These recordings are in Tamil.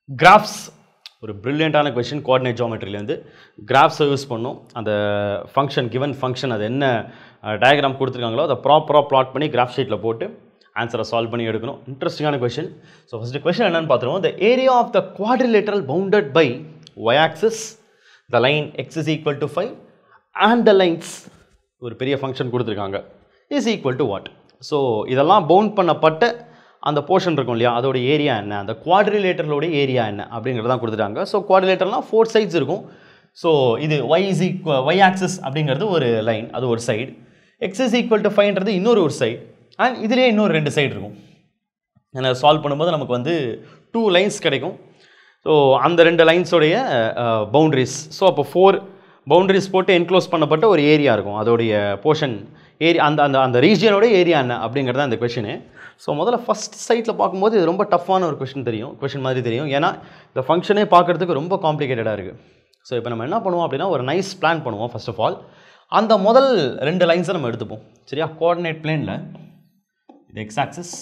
கிராஃப்ஸ் ஒரு பிரில்லியண்டான கொஷின் கோஆர்டினேட் ஜியோமெட்ரியிலேருந்து கிராஃப்ஸை யூஸ் பண்ணோம். அந்த ஃபங்க்ஷன் கிவன் ஃபங்க்ஷன் அது என்ன டயக்ராம் கொடுத்துருக்காங்களோ அதை ப்ராப்பராக ப்ளாட் பண்ணி கிராஃப் ஷீட்டில் போட்டு ஆன்சரை சால்வ் பண்ணி எடுக்கணும். இன்ட்ரெஸ்டிங்கான கொஷின். ஸோ ஃபஸ்ட்டு கொஷின் என்னென்னு பார்த்துருவோம். The area of the quadrilateral bounded by y axis the line x is equal to 5 and the lines ஒரு பெரிய ஃபங்க்ஷன் கொடுத்துருக்காங்க is equal to what? So இதெல்லாம் பவுண்ட் பண்ணப்பட்ட அந்த போர்ஷன் இருக்கும் இல்லையா, அதோட ஏரியா என்ன, அந்த குவாட்ரிலேட்டரோட ஏரியா என்ன அப்படிங்கிறதான் கொடுத்துட்டாங்க. ஸோ குவாட்ரிலேட்டர்லாம் 4 சைட்ஸ் இருக்கும். ஸோ இது y axis அப்படிங்கிறது ஒரு லைன், அது ஒரு side. x is equal to 5ன்றது இன்னொரு ஒரு சைடு. அண்ட் இதுலேயே இன்னொரு 2 சைடு இருக்கும். ஏன்னா சால்வ் பண்ணும்போது நமக்கு வந்து 2 லைன்ஸ் கிடைக்கும். ஸோ அந்த 2 லைன்ஸோடைய பவுண்ட்ரிஸ். ஸோ அப்போ 4 பவுண்ட்ரிஸ் போட்டு என்க்ளோஸ் பண்ணப்பட்ட ஒரு ஏரியா இருக்கும். அதோடைய போர்ஷன் ஏரியா அந்த அந்த அந்த ரீஜியனோட ஏரியா என்ன அப்படிங்கிறது அந்த கொஷினு. ஸோ முதல்ல ஃபஸ்ட் சைட்டில் பார்க்கும்போது இது ரொம்ப டஃப்பான ஒரு கொஷின் மாதிரி தெரியும். ஏன்னா இந்த ஃபங்க்ஷனே பார்க்குறதுக்கு ரொம்ப காம்ப்ளிகேட்டடாக இருக்குது. ஸோ இப்போ நம்ம என்ன பண்ணுவோம் அப்படின்னா ஒரு நைஸ் பிளான் பண்ணுவோம். ஃபர்ஸ்ட் ஆஃப் ஆல் அந்த முதல் 2 லைன்ஸை நம்ம எடுத்துப்போம். சரியா, கோஆர்டினேட் பிளேனில் இது எக்ஸ் ஆக்சிஸ்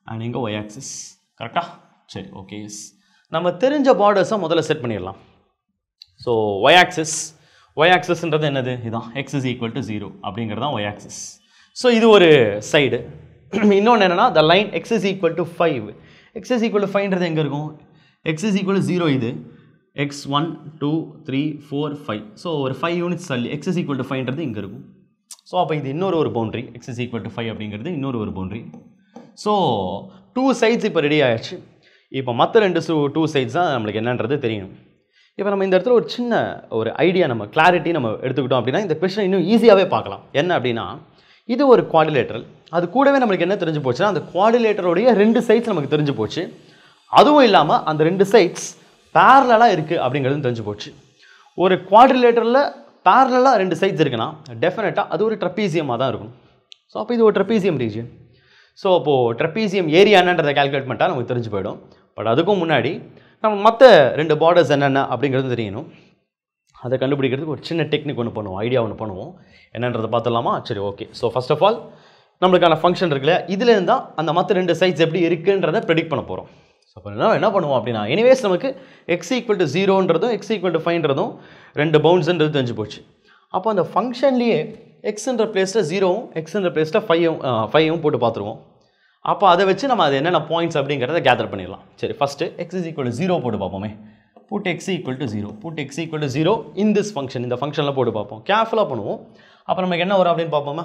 அண்ட் இங்கே ஒய் ஆக்சிஸ். கரெக்டாக? சரி, ஓகே. நம்ம தெரிஞ்ச பார்டர்ஸை முதல்ல செட் பண்ணிடலாம். ஸோ ஒய் ஆக்சிஸ்ன்றது என்னது? இதுதான் x is equal to 0 அப்படிங்கிறது தான் ஒய் ஆக்சிஸ். ஸோ இது ஒரு சைடு. இன்னொன்று என்னென்னா the line x is equal to 5. x is equal to 5ன்றது எங்கே இருக்கும்? x is equal to 0 இது x 1 2 3 4 5. ஸோ ஒரு 5 யூனிட்ஸ் தள்ளி x is equal to 5ன்றது இங்கே இருக்கும். ஸோ அப்போ இது இன்னொரு ஒரு boundary. x is equal to 5 அப்படிங்கிறது இன்னொரு ஒரு பவுண்ட்ரி. ஸோ 2 சைட்ஸ் இப்போ ரெடி ஆகிடுச்சு. இப்போ மற்ற 2 சைட்ஸ் தான் நம்மளுக்கு என்னன்றது தெரியணும். இப்போ நம்ம இந்த இடத்துல ஒரு சின்ன ஒரு ஐடியா, நம்ம கிளாரிட்டி நம்ம எடுத்துக்கிட்டோம் அப்படின்னா இந்த கொஸ்டினை இன்னும் ஈஸியாகவே பார்க்கலாம். என்ன அப்படின்னா இது ஒரு குவாட்ரிலேட்டரல், அது கூடவே நம்மளுக்கு என்ன தெரிஞ்சு போச்சுன்னா அந்த குவாட்ரிலேட்டரோடைய 2 சைட்ஸ் நமக்கு தெரிஞ்சு போச்சு. அதுவும் இல்லாமல் அந்த 2 சைட்ஸ் பேரலாக இருக்குது அப்படிங்கிறது தெரிஞ்சு போச்சு. ஒரு குவாட்ரிலேட்டரில் பேரலாக 2 சைட்ஸ் இருக்குன்னா டெஃபினட்டாக அது ஒரு ட்ரப்பீசியமாக தான் இருக்கும். ஸோ அப்போ இது ஒரு ட்ரப்பீசியம் ரீஜியன். ஸோ அப்போது ட்ரப்பீசியம் ஏரியா என்னன்றதை கால்குலேட் பண்ணிட்டா நமக்கு தெரிஞ்சு போயிடும். பட் அதுக்கும் முன்னாடி நம்ம மற்ற 2 பார்டர்ஸ் என்னென்ன அப்படிங்கிறது தெரியணும். அதை கண்டுபிடிக்கிறதுக்கு ஒரு சின்ன டெக்னிக் ஒன்று பண்ணுவோம், ஐடியா ஒன்று பண்ணுவோம். என்னன்றதை பார்த்துடலாமா? சரி, okay. So first of all நம்மளுக்கான ஃபங்க்ஷன் இருக்குல்ல, இதுலேருந்து தான் அந்த மற்ற 2 சைட்ஸ் எப்படி இருக்குன்றதை ப்ரெடிக்ட் பண்ண போகிறோம். ஸோ அப்போ என்ன பண்ணுவோம் அப்படின்னா, எனிவேஸ் நமக்கு x equal to 0ன்றதும் x equal to 5ன்றதும் 2 பவுண்ட்ஸ்ன்றது தெரிஞ்சு போச்சு. அப்போ அந்த ஃபங்க்ஷன்லேயே எக்ஸ்ன்ற பிளேஸில் 0வும் எக்ஸ்ன்ற பிளேஸில் 5வும் போட்டு பார்த்துருவோம். அப்போ அதை வச்சு நம்ம அது என்னென்ன பாயிண்ட்ஸ் அப்படிங்கிறத கேதர் பண்ணிடலாம். சரி, first x is equal to 0 போட்டு பார்ப்போமே. Put x equal to 0. Put x equal to 0 in this function, இந்த ஃபங்க்ஷனில் போட்டு பார்ப்போம். கேர்ஃபுல்லாக பண்ணுவோம். அப்போ நமக்கு என்ன வரும் அப்படின்னு பார்ப்போமா?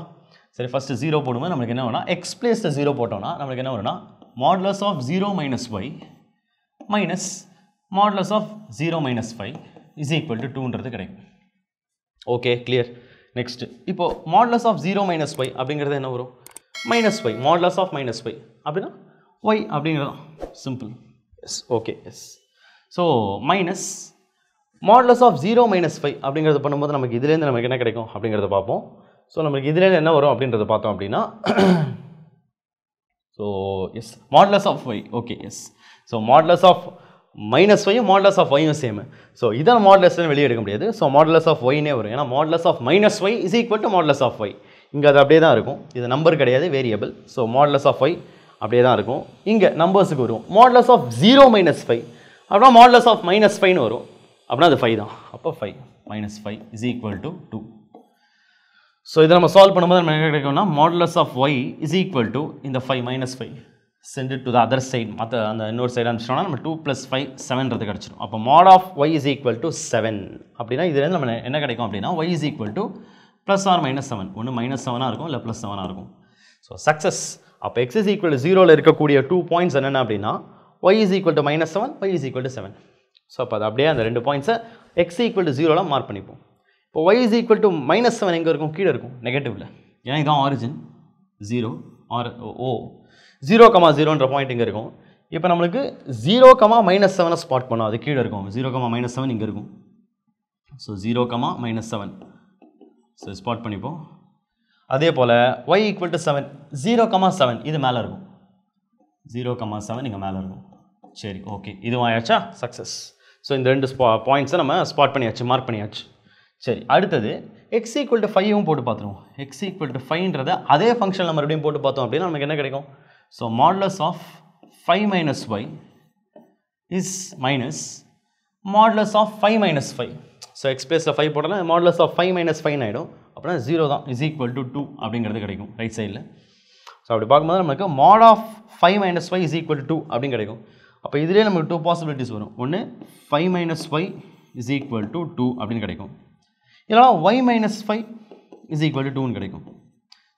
சரி, ஃபஸ்ட்டு 0 போடுவோம். நமக்கு என்ன வரும்னா x பிளேஸில் 0 போட்டோம்னா நமக்கு என்ன வரும்னா modulus of 0 minus y minus modulus of 0 minus 5 is equal to 2ன்றது கிடைக்கும். Okay, clear. நெக்ஸ்ட் இப்போ மாடுலஸ் ஆஃப் 0 minus y அப்படிங்கிறது என்ன வரும்? Minus y. Modulus of minus y அப்படின்னா y அப்படிங்கிறது simple. Yes, okay, yes. So minus modulus of 0 minus 5 அப்படிங்கிறது பண்ணும்போது நமக்கு இதுலேருந்து நமக்கு என்ன கிடைக்கும் அப்படிங்கிறத பார்ப்போம். ஸோ நமக்கு இதுலேருந்து என்ன வரும் அப்படின்றத பார்த்தோம் அப்படின்னா so yes modulus of y. Okay, yes. So modulus of minus ஒய்யும் மாடுலஸ் ஆஃப் ஒய்யும் சேம். ஸோ இதான் மாடுலஸ்ன்னு வெளியே எடுக்க முடியாது. ஸோ மாடுலஸ் ஆஃப் ஒய்னே வரும். ஏன்னா modulus of minus y is equal to modulus of y. இங்கே அது அப்படியே தான் இருக்கும். இது நம்பர் கிடையாது, variable. So modulus of y அப்படியே தான் இருக்கும். இங்கே நம்பர்ஸுக்கு வரும் மாடுலஸ் ஆஃப் 0 minus 5 அப்படின்னா மாடுலஸ் ஆஃப் மைனஸ் 5ன்னு வரும். அப்படின்னா அது 5 தான். அப்போ 5 minus 5 is equal to 2. So இதை நம்ம சால்வ் பண்ணும்போது நம்ம என்ன கிடைக்கும்னா modulus of y is equal to இந்த 5 minus 5 send it to the other side. மற்ற அந்த இன்னொரு சைடு அனுப்பிச்சிட்டோம்னா நம்ம 2 + 5 7ன்றது கிடச்சிடும். அப்போ mod of y is equal to 7 அப்படின்னா இதுலேருந்து நம்ம என்ன கிடைக்கும் அப்படின்னா y is equal to plus or minus 7. ஒன்று -7ஆக இருக்கும், இல்லை +7ஆக இருக்கும். So success. அப்போ x is equal to 0ல் இருக்கக்கூடிய 2 பாயிண்ட்ஸ் என்னென்ன அப்படின்னா y is equal to -7, y is equal to 7. So அப்போ அது அப்படியே அந்த 2 பாயிண்ட்ஸை x equal to 0ல் மார்க் பண்ணிப்போம். இப்போ y is equal to -7 எங்கே இருக்கும்? கீழே இருக்கும், நெகட்டிவில். ஏன்னா இதுதான் ஆரிஜின் 0 ஆர் ஓ 0,0ன்ற பாயிண்ட் இங்கே இருக்கும். இப்போ நம்மளுக்கு 0,-7 ஸ்பாட் பண்ணோம், அது கீழே இருக்கும். 0,-7 இங்கே இருக்கும். ஸோ 0,-7 ஸோ ஸ்பாட் பண்ணிப்போம். அதே போல் y equal to 7, 0,7 இது மேலே இருக்கும். 0,7 இங்கே மேலே இருக்கும். சரி, ஓகே, இதுவும் ஆயாச்சா? சக்ஸஸ். ஸோ இந்த 2 பாயிண்ட்ஸை நம்ம ஸ்பாட் பண்ணியாச்சு, மார்க் பண்ணியாச்சு. சரி, அடுத்தது x equal to 5வும் போட்டு பார்த்துருவோம். x equal to 5ன்றதை அதே ஃபங்க்ஷனில் மறுபடியும் போட்டு பார்த்தோம் அப்படின்னா நமக்கு என்ன கிடைக்கும்? So modulus of 5 minus y is minus modulus of 5 minus 5. So x பிளேஸில் 5 போட்டோன்னா மாடுலஸ் ஆஃப் 5 மைனஸ் 5 ஆகிடும். அப்படின்னா 0 தான், இஸ் ஈக்குவல் டு 2 அப்படிங்கிறது கிடைக்கும் ரைட் சைடில். ஸோ அப்படி பார்க்கும்போது நமக்கு mod of 5 minus 5 is equal to 2 அப்படின்னு கிடைக்கும். அப்போ இதிலே நமக்கு 2 பாசிபிலிட்டிஸ் வரும். ஒன்று 5 மைனஸ் 5 இஸ் ஈக்குவல் டு 2 அப்படின்னு கிடைக்கும். இல்லைனா y minus 5 is equal to 2ன்னு கிடைக்கும்.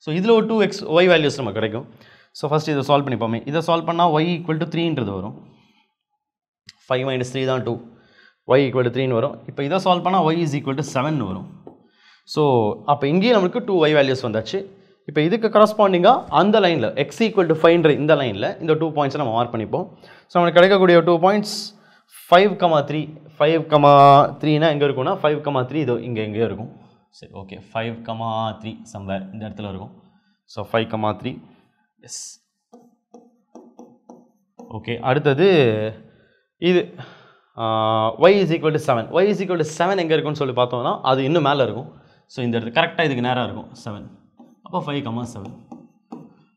ஸோ இதில் ஒரு 2x y வேல்யூஸ் நமக்கு கிடைக்கும். ஸோ ஃபஸ்ட் இதை சால்வ் பண்ணிப்போமே. இதை சால்வ் பண்ணால் y ஈக்குவல் டு 3ன்றது வரும். 5 மைனஸ் 3 தான் 2, y ஈக்குவல் டு 3ன்னு வரும். இப்போ இதை சால்வ் பண்ணால் y இஸ் ஈக்குவல் டு 7ன்னு வரும். ஸோ அப்போ இங்கேயும் நமக்கு 2y வேல்யூஸ் வந்தாச்சு. இப்போ இதுக்கு கரஸ்பாண்டிங்காக அந்த லைனில் x ஈக்குவல் டு 5ன்ற இந்த லைனில் இந்த 2 பாயிண்ட்ஸை நம்ம மார்க் பண்ணிப்போம். ஸோ நமக்கு கிடைக்கக்கூடிய 2 பாயிண்ட்ஸ் 5,3 5,3னா எங்கே இருக்கும்னா 5,3 இது இங்கே எங்கேயோ இருக்கும். சரி ஓகே, 5,3 சம்வேர் இந்த இடத்துல இருக்கும். So 5,3 S. ஓகே, அடுத்தது இது y is equal to 7. y is equal to 7 எங்கே இருக்குன்னு சொல்லி பார்த்தோம்னா அது இன்னும் மேலே இருக்கும். ஸோ இந்த இடத்துல கரெக்டாக இதுக்கு நேராக இருக்கும் 7. அப்போ 5,7.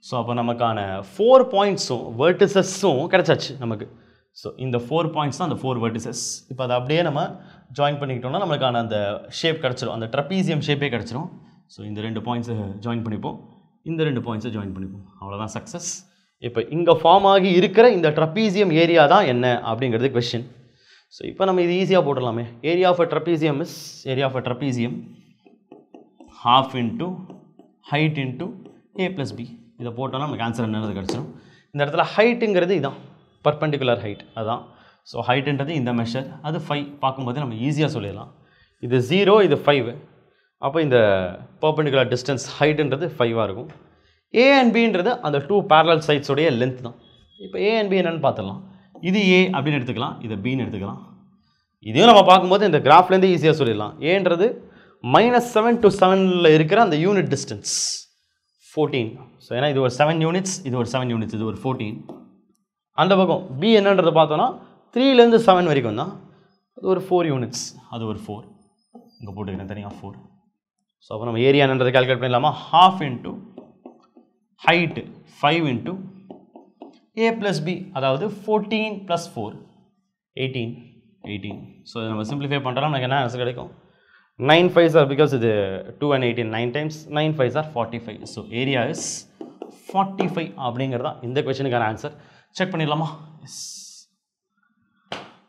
ஸோ அப்போ நமக்கான 4 பாயிண்ட்ஸும் வெர்டிசஸும் கிடச்சாச்சு நமக்கு. ஸோ இந்த 4 பாயிண்ட்ஸ் தான் அந்த 4 வெர்டிசஸ். இப்போ அதை அப்படியே நம்ம ஜாயின் பண்ணிக்கிட்டோம்னா நம்மளுக்கான அந்த ஷேப் கிடச்சிரும், அந்த ட்ரப்பீசியம் ஷேப்பே கிடச்சிரும். ஸோ இந்த 2 பாயிண்ட்ஸை ஜாயின் பண்ணிப்போம், இந்த 2 பாயிண்ட்ஸை ஜாயின் பண்ணிப்போம், அவ்வளோதான் சக்ஸஸ். இப்போ இங்கே ஃபார்ம் ஆகி இருக்கிற இந்த ட்ரப்பீசியம் ஏரியா தான் என்ன அப்படிங்கிறது கொஸ்டின். ஸோ இப்போ நம்ம இது ஈஸியாக போட்டுடலாமே. Area of a trapezium is area of a trapezium half into height into a plus b. இதை போட்டோம்னா நமக்கு ஆன்சர் என்னது கிடச்சிடும். இந்த இடத்துல ஹைட்டுங்கிறது இதுதான், பர்பெண்டிகுலர் ஹைட் அதுதான். ஸோ ஹைட்டுன்றது இந்த மெஷர், அது 5 பார்க்கும்போது நம்ம ஈஸியாக சொல்லிடலாம். இது 0, இது 5. அப்போ இந்த பர்பெண்டிகுலர் டிஸ்டன்ஸ் ஹைட்டுன்றது 5ஆக இருக்கும். a and bன்றது அந்த 2 parallel sides உடைய லென்த் தான். இப்போ a and b என்னன்னு பார்த்துடலாம். இது a அப்படின்னு எடுத்துக்கலாம், இதை bன்னு எடுத்துக்கலாம். இதையும் நம்ம பார்க்கும்போது இந்த கிராஃப்லேருந்து ஈஸியாக சொல்லிடலாம். ஏன்றது -7 to 7ல் இருக்கிற அந்த யூனிட் டிஸ்டன்ஸ் 14. ஸோ ஏன்னா இது ஒரு 7 யூனிட்ஸ், இது ஒரு 7 யூனிட்ஸ், இது ஒரு 14. அந்த பக்கம் b என்னன்றதை பார்த்தோன்னா 3லேருந்து 7 வரைக்கும் தான், அது ஒரு 4 யூனிட்ஸ், அது ஒரு 4. இங்கே போட்டுக்கிறேன் தனியாக 4. ஸோ அப்போ நம்ம ஏரியா என்னன்றதை கால்குலேட் பண்ணிடலாமா. half into height 5 into a plus b, அதாவது 14 plus 4 18. ஸோ இதை நம்ம சிம்பிளிஃபை பண்ணுறோம், நமக்கு என்ன ஆன்சர் கிடைக்கும். 9 5s are, because இது 2 and 18 9 times 9 5s are 45. So area is 45 அப்படிங்கிறது தான் இந்த கொஸ்டினுக்கான ஆன்சர். செக் பண்ணிடலாமா. Yes,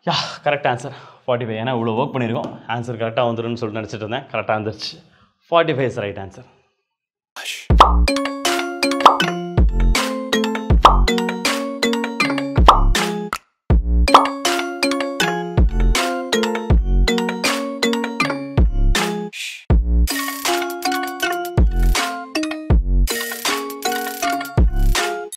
yeah correct answer 45. ஏன்னா இவ்வளோ ஒர்க் பண்ணியிருக்கோம், ஆன்சர் கரெக்டாக வந்துடும்னு சொல்லிட்டு நினச்சிட்டு இருந்தேன், கரெக்டாக வந்துருச்சு. 45 இஸ் ரைட் ஆன்சர்.